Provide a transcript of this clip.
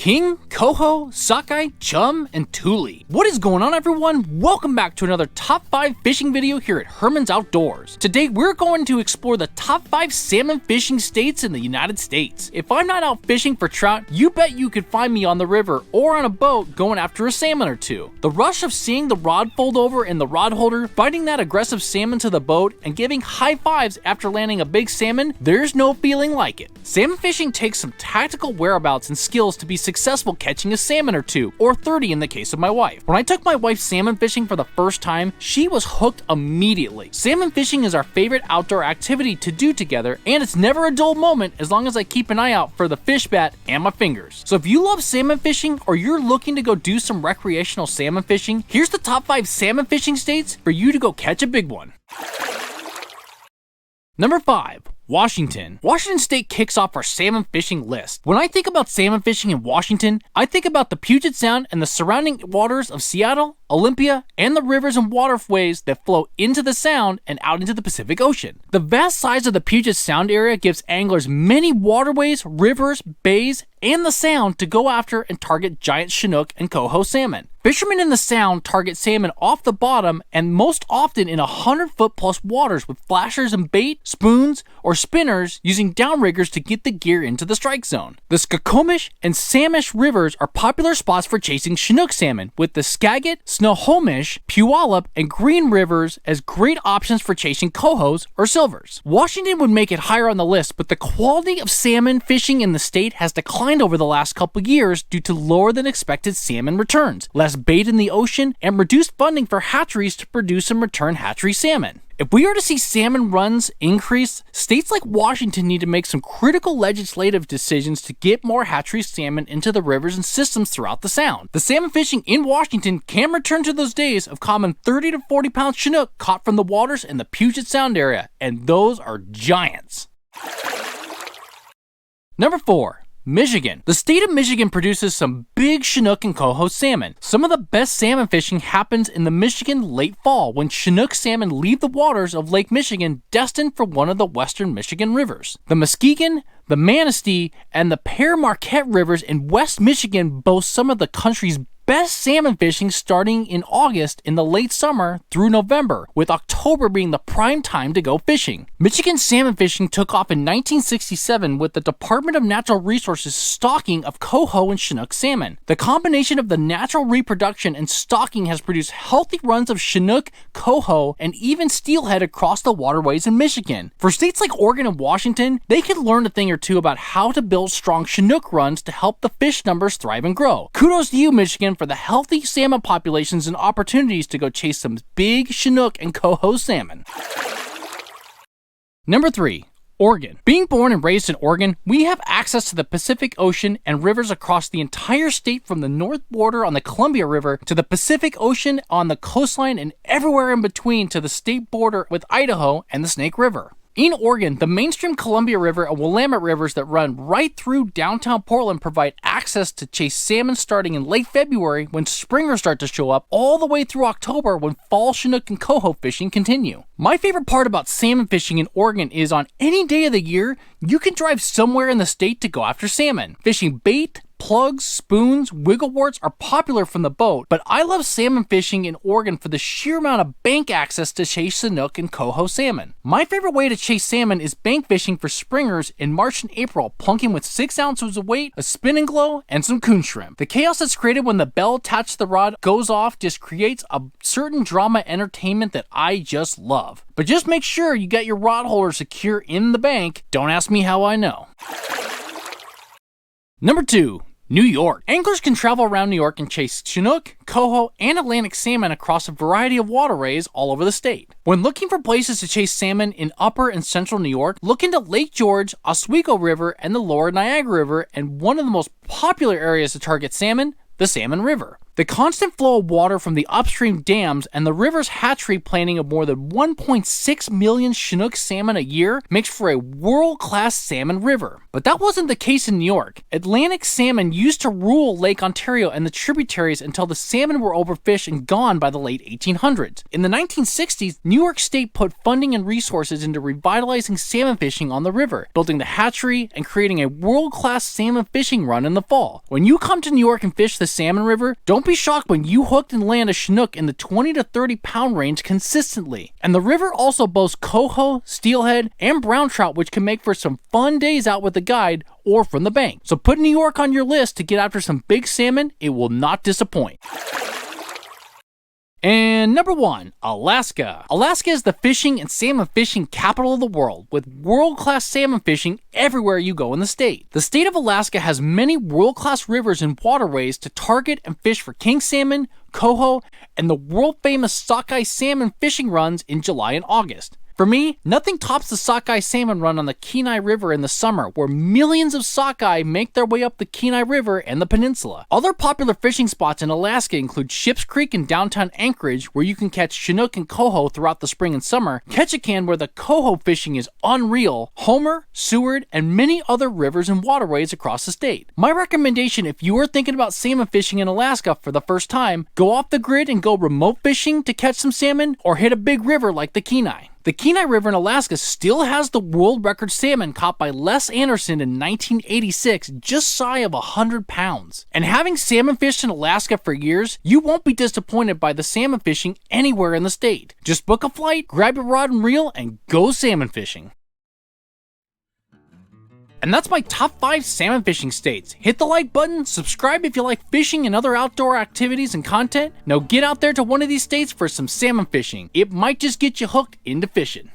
king, coho, sockeye, chum, and tule. What is going on, everyone? Welcome back to another top 5 fishing video here at Herman's Outdoors. Today we're going to explore the top 5 salmon fishing states in the United States. If I'm not out fishing for trout, you bet you could find me on the river or on a boat going after a salmon or two. The rush of seeing the rod fold over in the rod holder, biting that aggressive salmon to the boat, and giving high fives after landing a big salmon, there's no feeling like it. Salmon fishing takes some tactical whereabouts and skills to be successful catching a salmon or two, or 30 in the case of my wife. When I took my wife salmon fishing for the first time, she was hooked immediately. Salmon fishing is our favorite outdoor activity to do together, and it's never a dull moment as long as I keep an eye out for the fish bat and my fingers. So if you love salmon fishing or you're looking to go do some recreational salmon fishing, here's the top 5 salmon fishing states for you to go catch a big one. Number 5. Washington. Washington State kicks off our salmon fishing list. When I think about salmon fishing in Washington, I think about the Puget Sound and the surrounding waters of Seattle, Olympia, and the rivers and waterways that flow into the Sound and out into the Pacific Ocean. The vast size of the Puget Sound area gives anglers many waterways, rivers, bays, and the Sound to go after and target giant chinook and coho salmon. Fishermen in the Sound target salmon off the bottom and most often in 100-foot plus waters with flashers and bait, spoons, or spinners using downriggers to get the gear into the strike zone. The Skokomish and Samish rivers are popular spots for chasing chinook salmon, with the Skagit, Snohomish, Puyallup, and Green rivers as great options for chasing cohos or silvers. Washington would make it higher on the list, but the quality of salmon fishing in the state has declined over the last couple years due to lower than expected salmon returns, less bait in the ocean, and reduced funding for hatcheries to produce and return hatchery salmon. If we are to see salmon runs increase, states like Washington need to make some critical legislative decisions to get more hatchery salmon into the rivers and systems throughout the Sound. The salmon fishing in Washington can return to those days of common 30 to 40 pound chinook caught from the waters in the Puget Sound area, and those are giants. Number 4. Michigan. The state of Michigan produces some big chinook and coho salmon. Some of the best salmon fishing happens in the Michigan late fall when chinook salmon leave the waters of Lake Michigan destined for one of the western Michigan rivers. The Muskegon, the Manistee, and the Pere Marquette rivers in West Michigan boast some of the country's best salmon fishing starting in August in the late summer through November, with October being the prime time to go fishing. Michigan salmon fishing took off in 1967 with the Department of Natural Resources stocking of coho and chinook salmon. The combination of the natural reproduction and stocking has produced healthy runs of chinook, coho, and even steelhead across the waterways in Michigan. For states like Oregon and Washington, they could learn a thing or two about how to build strong chinook runs to help the fish numbers thrive and grow. Kudos to you, Michigan, for the healthy salmon populations and opportunities to go chase some big chinook and coho salmon. Number 3. Oregon. Being born and raised in Oregon, we have access to the Pacific Ocean and rivers across the entire state, from the north border on the Columbia River to the Pacific Ocean on the coastline and everywhere in between to the state border with Idaho and the Snake River. In Oregon, the mainstream Columbia River and Willamette rivers that run right through downtown Portland provide access to chase salmon starting in late February when springers start to show up, all the way through October when fall chinook and coho fishing continue. My favorite part about salmon fishing in Oregon is on any day of the year, you can drive somewhere in the state to go after salmon. Fishing bait, plugs, spoons, wiggleworts are popular from the boat, but I love salmon fishing in Oregon for the sheer amount of bank access to chase chinook and coho salmon. My favorite way to chase salmon is bank fishing for springers in March and April, plunking with 6 ounces of weight, a spin and glow, and some coon shrimp. The chaos that's created when the bell attached to the rod goes off just creates a certain drama entertainment that I just love. But just make sure you get your rod holder secure in the bank. Don't ask me how I know. Number 2. New York. Anglers can travel around New York and chase chinook, coho, and Atlantic salmon across a variety of waterways all over the state. When looking for places to chase salmon in upper and central New York, look into Lake George, Oswego River, and the lower Niagara River, and one of the most popular areas to target salmon, the Salmon River. The constant flow of water from the upstream dams and the river's hatchery planting of more than 1.6 million chinook salmon a year makes for a world-class salmon river. But that wasn't the case in New York. Atlantic salmon used to rule Lake Ontario and the tributaries until the salmon were overfished and gone by the late 1800s. In the 1960s, New York State put funding and resources into revitalizing salmon fishing on the river, building the hatchery and creating a world-class salmon fishing run in the fall. When you come to New York and fish the Salmon River, don't be shocked when you hook and land a chinook in the 20 to 30 pound range consistently. And the river also boasts coho, steelhead, and brown trout, which can make for some fun days out with a guide or from the bank. So put New York on your list to get after some big salmon. It will not disappoint. And number 1, Alaska. Alaska is the fishing and salmon fishing capital of the world, with world-class salmon fishing everywhere you go in the state. The state of Alaska has many world-class rivers and waterways to target and fish for king salmon, coho, and the world-famous sockeye salmon fishing runs in July and August. For me, nothing tops the sockeye salmon run on the Kenai River in the summer, where millions of sockeye make their way up the Kenai River and the peninsula. Other popular fishing spots in Alaska include Ships Creek in downtown Anchorage, where you can catch chinook and coho throughout the spring and summer, Ketchikan, where the coho fishing is unreal, Homer, Seward, and many other rivers and waterways across the state. My recommendation if you are thinking about salmon fishing in Alaska for the first time, go off the grid and go remote fishing to catch some salmon, or hit a big river like the Kenai. The Kenai River in Alaska still has the world record salmon caught by Les Anderson in 1986, just shy of 100 pounds. And having salmon fished in Alaska for years, you won't be disappointed by the salmon fishing anywhere in the state. Just book a flight, grab your rod and reel, and go salmon fishing. And that's my top 5 salmon fishing states. Hit the like button, subscribe if you like fishing and other outdoor activities and content. Now get out there to one of these states for some salmon fishing. It might just get you hooked into fishing.